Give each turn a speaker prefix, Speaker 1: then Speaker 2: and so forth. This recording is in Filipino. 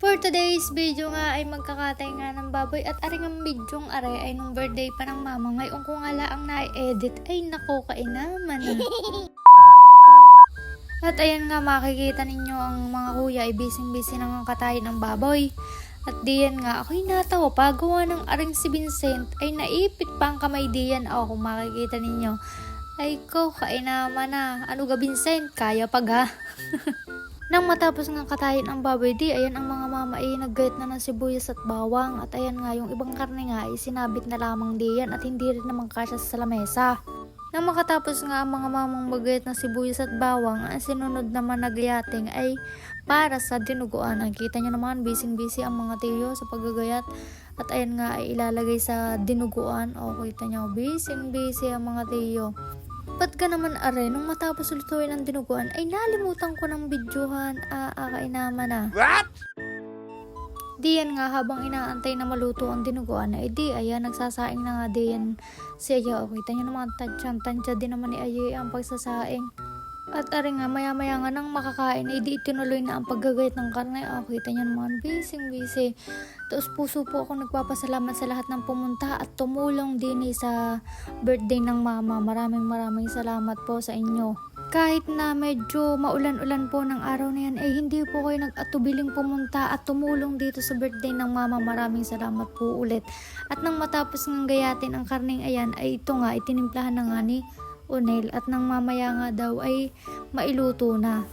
Speaker 1: For today's video nga ay magkakatay nga ng baboy at aring ang bidyong are ay nung birthday pa ng mama. Ngayon ko nga laang na-edit ay nako kainaman na. At ayan nga makikita ninyo ang mga kuya ay busy nang katayin ng baboy. At diyan nga ako'y natawa pa gawa ng aring si Vincent ay naipit pa ang kamay diyan. Kung makikita ninyo ay ko kainaman na. Ano ga Vincent? Kaya pag ha? Nang matapos nga katayin ang baboy di, ayan ang mga mama ay naggayat na ng sibuyas at bawang. At ayan nga yung ibang karne nga ay sinabit na lamang diyan at hindi rin naman kasya sa lamesa. Nang makatapos nga ang mga mamang magayat ng sibuyas at bawang, ang sinunod naman na gayating ay para sa dinuguan. Ang kita nyo naman, busy ang mga tiyo sa paggagayat. At ayan nga ay ilalagay sa dinuguan. Kita nyo, busy ang mga tiyo. Ba't ka naman are, nung matapos lutuin ang dinuguan, ay nalimutan ko ng videohan. Kainaman na.
Speaker 2: What?
Speaker 1: Diyan nga habang inaantay na maluto ang dinuguan, ay di, ayan, nagsasaing na nga diyan si Aya. Kita nyo naman, tansya din naman ni Aya ang pagsasaing. At ari nga, maya nga nang makakain, ay di itinuloy na ang paggagayat ng karne. Kita nyo naman, busy. Tapos puso po ako nagpapasalamat sa lahat ng pumunta at tumulong din sa birthday ng mama. Maraming salamat po sa inyo. Kahit na medyo maulan-ulan po ng araw na yan, ay hindi po kayo nag-atubiling pumunta at tumulong dito sa birthday ng mama. Maraming salamat po ulit. At nang matapos ng gayatin ang karning ayan, ay ito nga, itinimplahan na nga ni Unel. At nang mamaya nga daw ay mailuto na.